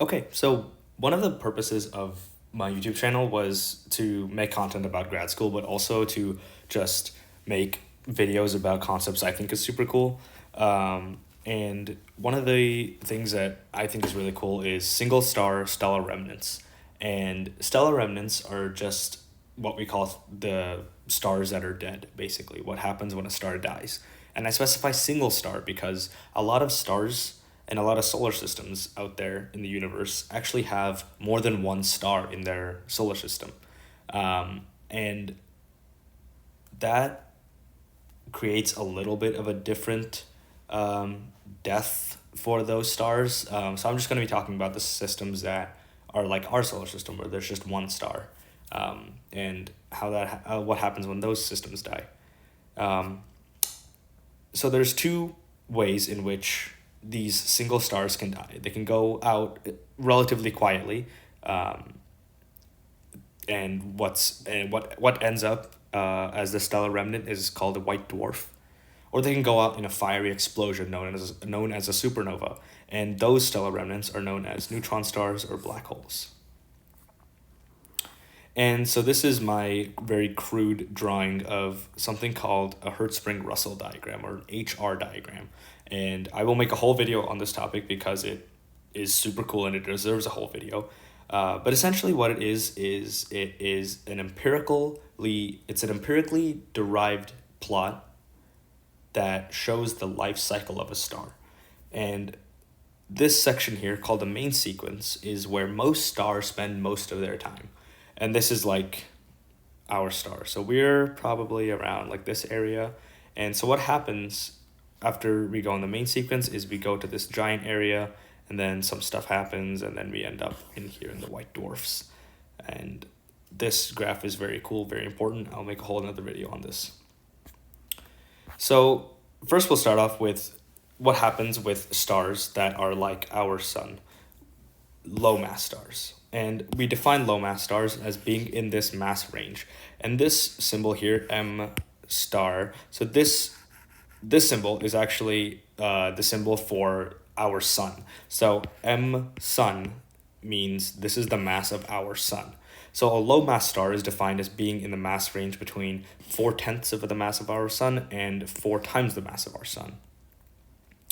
Okay, so one of the purposes of my YouTube channel was to make content about grad school, but also to just make videos about concepts I think is super cool. And one of the things that I think is really cool is single star stellar remnants. And stellar remnants are just what we call the stars that are dead, basically, what happens when a star dies. And I specify single star because a lot of stars and a lot of solar systems out there in the universe actually have more than one star in their solar system. And that creates a little bit of a different death for those stars. So I'm just going to be talking about the systems that are like our solar system, where there's just one star, and what happens when those systems die. Um, so there's two ways in which these single stars can die. They can go out relatively quietly, and what ends up as the stellar remnant is called a white dwarf, or they can go out in a fiery explosion known as a supernova, and those stellar remnants are known as neutron stars or black holes. And so this is my very crude drawing of something called a Hertzsprung-Russell diagram, or an HR diagram. And I will make a whole video on this topic because it is super cool and it deserves a whole video. But essentially what it is it is it's an empirically derived plot that shows the life cycle of a star. And this section here, called the main sequence, is where most stars spend most of their time. And this is like our star. So we're probably around like this area. And so what happens after we go in the main sequence is we go to this giant area, and then some stuff happens, and then we end up in here in the white dwarfs. And this graph is very cool, very important. I'll make a whole another video on this. So first we'll start off with what happens with stars that are like our sun, low mass stars. And we define low mass stars as being in this mass range. And this symbol here, M star, so this symbol is actually the symbol for our sun. So M sun means this is the mass of our sun. So a low mass star is defined as being in the mass range between 4/10 of the mass of our sun and 4 times the mass of our sun.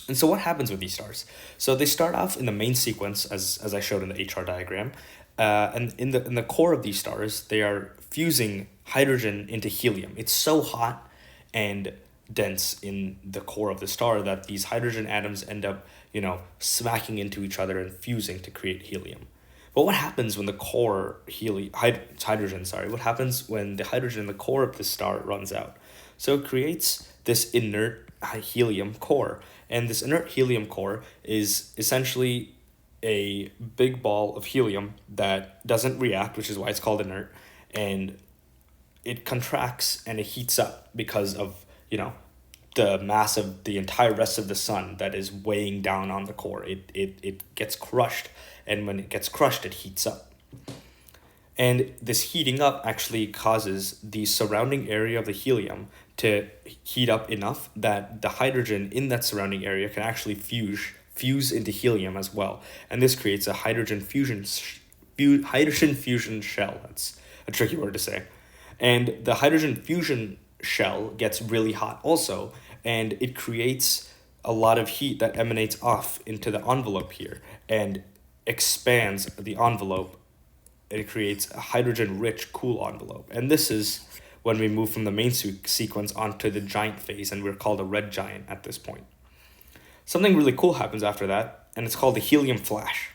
And so what happens with these stars? So they start off in the main sequence, as I showed in the HR diagram, and in the core of these stars, they are fusing hydrogen into helium. It's so hot and dense in the core of the star that these hydrogen atoms end up, smacking into each other and fusing to create helium. But what happens when the what happens when the hydrogen in the core of the star runs out? So it creates this inert helium core. And this inert helium core is essentially a big ball of helium that doesn't react, which is why it's called inert, and it contracts and it heats up because of, the mass of the entire rest of the sun that is weighing down on the core. It gets crushed, and when it gets crushed, it heats up. And this heating up actually causes the surrounding area of the helium to heat up enough that the hydrogen in that surrounding area can actually fuse into helium as well. And this creates a hydrogen fusion shell. That's a tricky word to say. And the hydrogen fusion shell gets really hot also, and it creates a lot of heat that emanates off into the envelope here and expands the envelope. It creates a hydrogen-rich, cool envelope. And this is when we move from the main sequence onto the giant phase, and we're called a red giant at this point. Something really cool happens after that, and it's called the helium flash.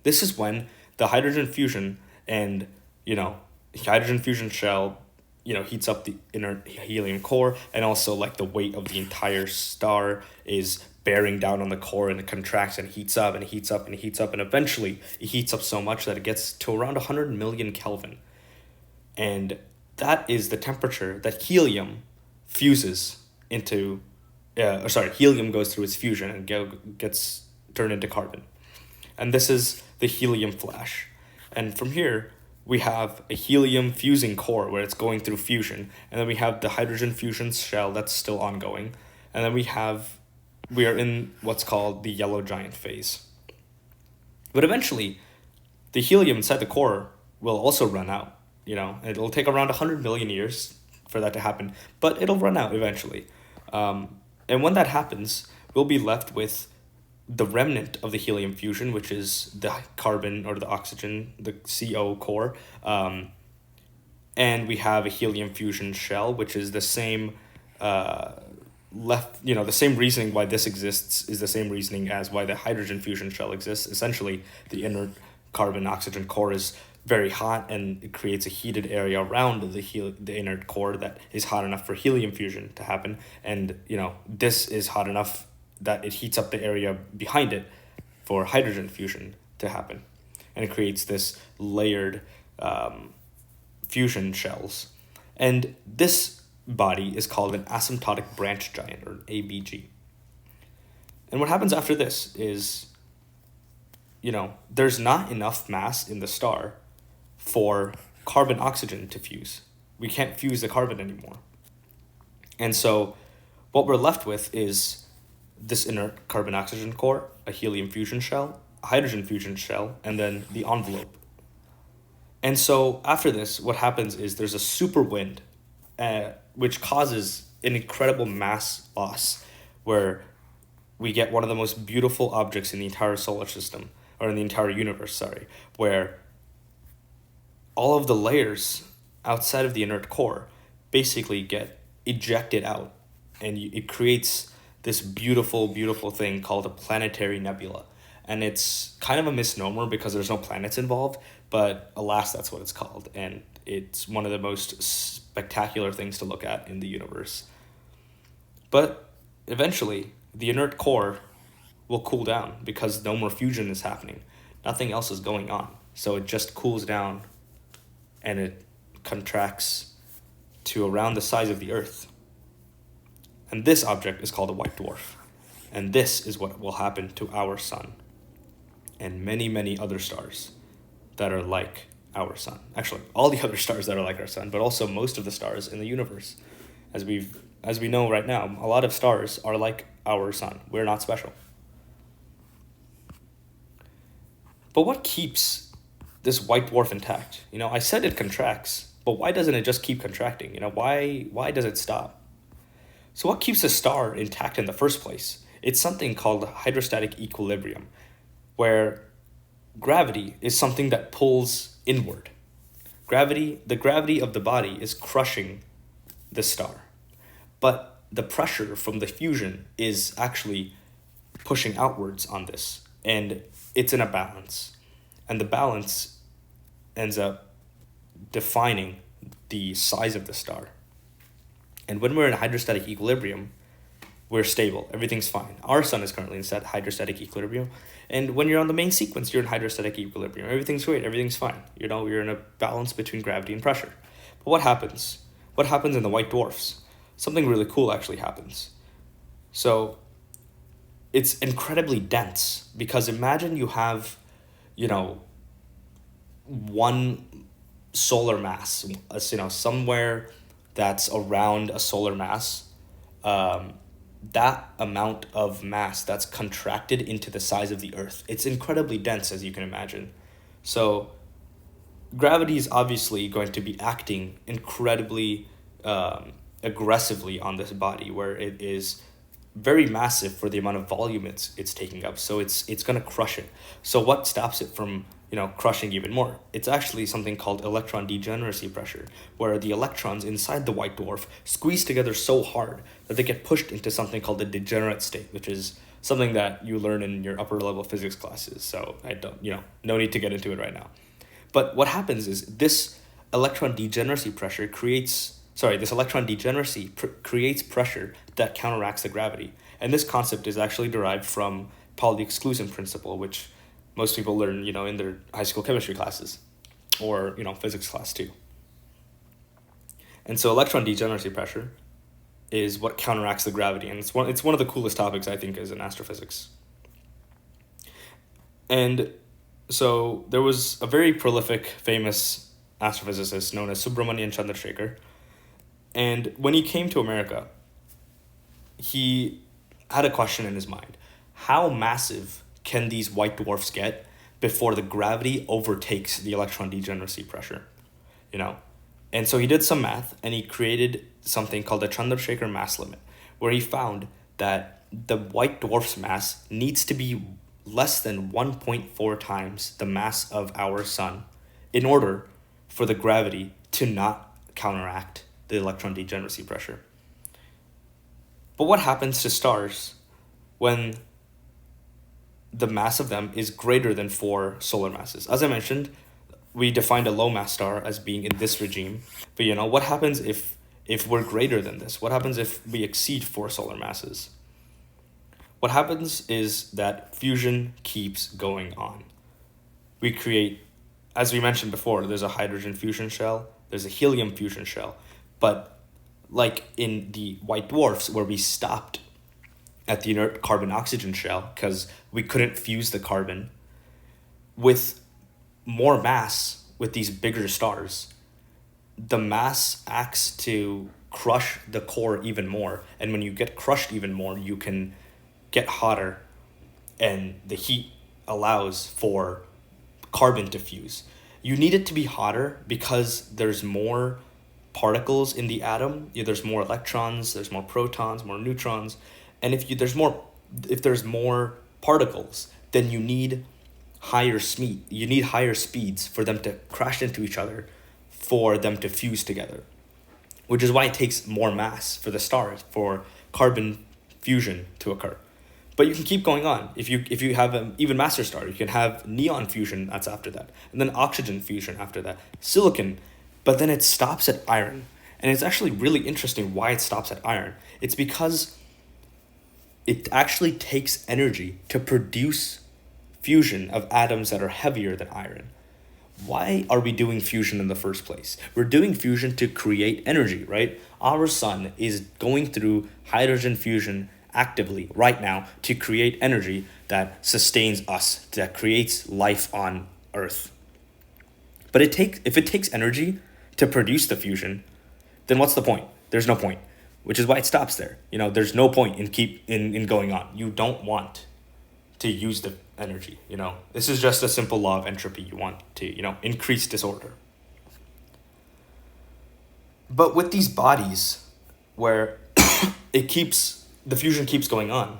This is when the hydrogen fusion and, hydrogen fusion shell, heats up the inner helium core, and also like the weight of the entire star is bearing down on the core, and it contracts and heats up and heats up and heats up, and eventually it heats up so much that it gets to around 100 million Kelvin. And that is the temperature that helium fuses into, helium goes through its fusion and gets turned into carbon. And this is the helium flash. And from here, we have a helium fusing core where it's going through fusion, and then we have the hydrogen fusion shell that's still ongoing, and then we are in what's called the yellow giant phase. But eventually, the helium inside the core will also run out. It'll take around 100 million years for that to happen, but it'll run out eventually. And when that happens, we'll be left with the remnant of the helium fusion, which is the carbon or the oxygen, the CO core. And we have a helium fusion shell, which is the same the same reasoning why this exists is the same reasoning as why the hydrogen fusion shell exists. Essentially, the inert carbon oxygen core is very hot, and it creates a heated area around the inert core that is hot enough for helium fusion to happen. And this is hot enough that it heats up the area behind it for hydrogen fusion to happen, and it creates this layered fusion shells. And this body is called an asymptotic branch giant, or ABG. And what happens after this is, there's not enough mass in the star for carbon oxygen to fuse. We can't fuse the carbon anymore. And so what we're left with is this inert carbon oxygen core, a helium fusion shell, a hydrogen fusion shell, and then the envelope. And so after this, what happens is there's a super wind, which causes an incredible mass loss, where we get one of the most beautiful objects in the entire solar system, or in the entire universe, sorry, where all of the layers outside of the inert core basically get ejected out, and it creates this beautiful, beautiful thing called a planetary nebula. And it's kind of a misnomer because there's no planets involved, but alas, that's what it's called. And it's one of the most spectacular things to look at in the universe. But eventually, the inert core will cool down because no more fusion is happening. Nothing else is going on. So it just cools down, and it contracts to around the size of the Earth. And this object is called a white dwarf. And this is what will happen to our sun and many, many other stars that are like our sun. Actually, all the other stars that are like our sun, but also most of the stars in the universe. As we know right now, a lot of stars are like our sun. We're not special. But what keeps this white dwarf intact? I said it contracts, but why doesn't it just keep contracting? Why does it stop? So what keeps a star intact in the first place? It's something called hydrostatic equilibrium, where gravity is something that pulls inward. The gravity of the body is crushing the star, but the pressure from the fusion is actually pushing outwards on this, and it's in a balance. And the balance ends up defining the size of the star. And when we're in hydrostatic equilibrium, we're stable. Everything's fine. Our sun is currently in hydrostatic equilibrium. And when you're on the main sequence, you're in hydrostatic equilibrium. Everything's great. Everything's fine. You're in a balance between gravity and pressure. But what happens? What happens in the white dwarfs? Something really cool actually happens. So it's incredibly dense, because imagine you have, one solar mass, somewhere that's around a solar mass, that amount of mass that's contracted into the size of the Earth. It's incredibly dense, as you can imagine. So gravity is obviously going to be acting incredibly aggressively on this body, where it is very massive for the amount of volume it's taking up. So it's going to crush it. So what stops it from crushing even more? It's actually something called electron degeneracy pressure, where the electrons inside the white dwarf squeeze together so hard that they get pushed into something called the degenerate state, which is something that you learn in your upper level physics classes. So I don't, no need to get into it right now. But what happens is this electron degeneracy creates pressure that counteracts the gravity. And this concept is actually derived from Pauli exclusion principle, which most people learn, in their high school chemistry classes, or, physics class too. And so electron degeneracy pressure is what counteracts the gravity. And it's one of the coolest topics, I think, is in astrophysics. And so there was a very prolific, famous astrophysicist known as Subramanian Chandrasekhar. And when he came to America, he had a question in his mind. How massive can these white dwarfs get before the gravity overtakes the electron degeneracy pressure, you know. And so he did some math and he created something called the Chandrasekhar mass limit, where he found that the white dwarf's mass needs to be less than 1.4 times the mass of our sun in order for the gravity to not counteract the electron degeneracy pressure. But what happens to stars when the mass of them is greater than 4 solar masses? As I mentioned, we defined a low mass star as being in this regime. But what happens if we're greater than this? What happens if we exceed 4 solar masses? What happens is that fusion keeps going on. We create, as we mentioned before, there's a hydrogen fusion shell, there's a helium fusion shell. But like in the white dwarfs, where we stopped at the inert carbon-oxygen shell because we couldn't fuse the carbon, with more mass, with these bigger stars, the mass acts to crush the core even more. And when you get crushed even more, you can get hotter, and the heat allows for carbon to fuse. You need it to be hotter because there's more particles in the atom. There's more electrons, there's more protons, more neutrons. And if there's more particles, then you need higher speeds for them to crash into each other, for them to fuse together, which is why it takes more mass for the stars, for carbon fusion to occur. But you can keep going on. If you have an even masser star, you can have neon fusion that's after that, and then oxygen fusion after that, silicon, but then it stops at iron. And it's actually really interesting why it stops at iron. It's because it actually takes energy to produce fusion of atoms that are heavier than iron. Why are we doing fusion in the first place? We're doing fusion to create energy, right? Our sun is going through hydrogen fusion actively right now to create energy that sustains us, that creates life on Earth. But if it takes energy to produce the fusion, then what's the point? There's no point, which is why it stops there. There's no point in going on. You don't want to use the energy. This is just a simple law of entropy. You want to increase disorder. But with these bodies where the fusion keeps going on,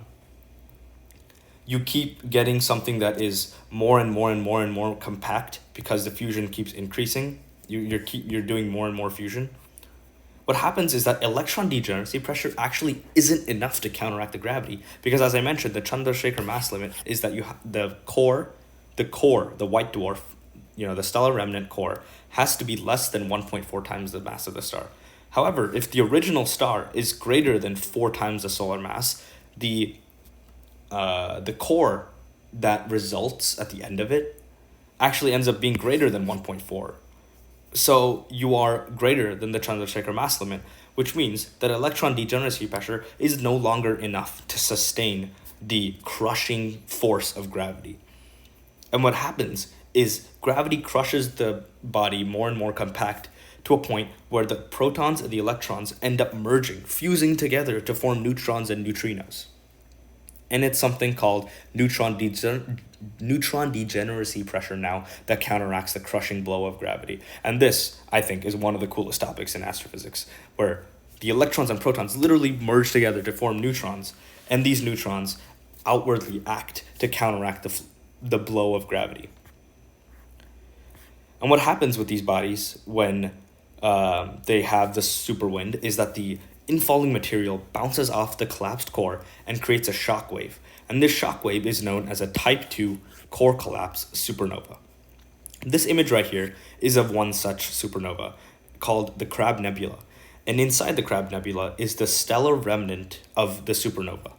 you keep getting something that is more and more and more and more compact because the fusion keeps increasing. You're doing more and more fusion. What happens is that electron degeneracy pressure actually isn't enough to counteract the gravity, because as I mentioned, the Chandrasekhar mass limit is that the white dwarf, the stellar remnant core, has to be less than 1.4 times the mass of the star. However, if the original star is greater than 4 times the solar mass, the core that results at the end of it actually ends up being greater than 1.4. So you are greater than the Chandrasekhar mass limit, which means that electron degeneracy pressure is no longer enough to sustain the crushing force of gravity. And what happens is gravity crushes the body more and more compact to a point where the protons and the electrons end up merging, fusing together to form neutrons and neutrinos. And it's something called neutron degeneracy pressure now that counteracts the crushing blow of gravity. And this, I think, is one of the coolest topics in astrophysics, where the electrons and protons literally merge together to form neutrons, and these neutrons outwardly act to counteract the blow of gravity. And what happens with these bodies when they have the superwind is that the infalling material bounces off the collapsed core and creates a shock wave. And this shock wave is known as a type 2 core collapse supernova. This image right here is of one such supernova called the Crab Nebula. And inside the Crab Nebula is the stellar remnant of the supernova.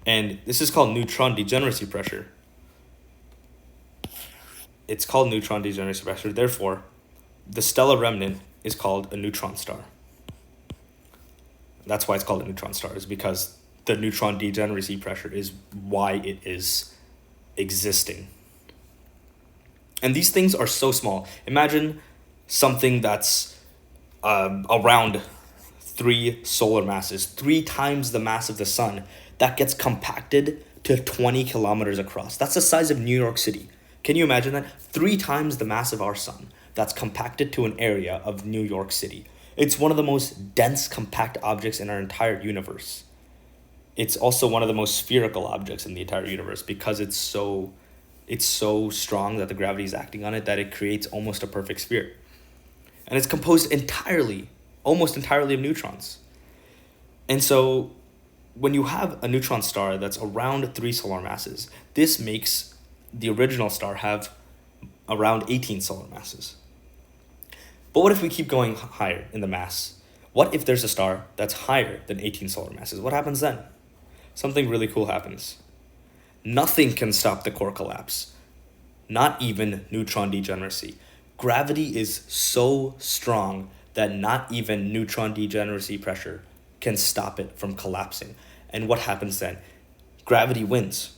And this is called neutron degeneracy pressure. It's called neutron degeneracy pressure. Therefore, the stellar remnant is called a neutron star. That's why it's called a neutron star, is because the neutron degeneracy pressure is why it is existing. And these things are so small. Imagine something that's around 3 solar masses, 3 times the mass of the sun, that gets compacted to 20 kilometers across. That's the size of New York City. Can you imagine that? 3 times the mass of our sun that's compacted to an area of New York City. It's one of the most dense, compact objects in our entire universe. It's also one of the most spherical objects in the entire universe because it's so strong that the gravity is acting on it that it creates almost a perfect sphere. And it's composed entirely, almost entirely of neutrons. And so when you have a neutron star that's around 3 solar masses, this makes the original star have around 18 solar masses. But what if we keep going higher in the mass? What if there's a star that's higher than 18 solar masses? What happens then? Something really cool happens. Nothing can stop the core collapse, not even neutron degeneracy. Gravity is so strong that not even neutron degeneracy pressure can stop it from collapsing. And what happens then? Gravity wins.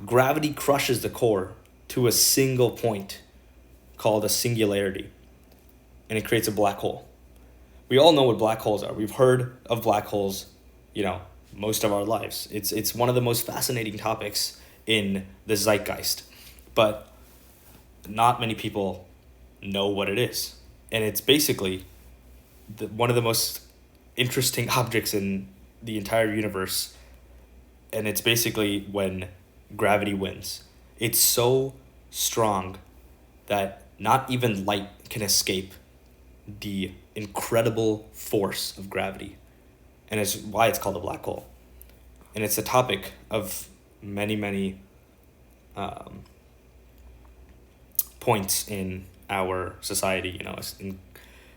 Gravity crushes the core to a single point called a singularity, and it creates a black hole. We all know what black holes are. We've heard of black holes, most of our lives. It's one of the most fascinating topics in the zeitgeist, but not many people know what it is. And it's basically one of the most interesting objects in the entire universe, and it's basically when gravity wins. It's so strong that not even light can escape the incredible force of gravity. And it's why it's called a black hole. And it's a topic of many, many points in our society,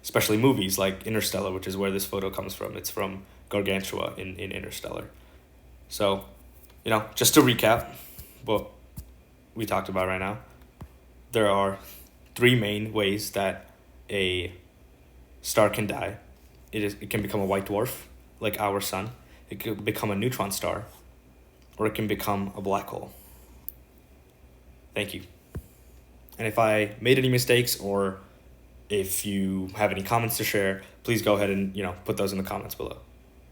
especially movies like Interstellar, which is where this photo comes from. It's from Gargantua in Interstellar. So, just to recap what we talked about right now, there are 3 main ways that a star can die. It can become a white dwarf, like our sun. It could become a neutron star, or it can become a black hole. Thank you. And if I made any mistakes, or if you have any comments to share, please go ahead and put those in the comments below.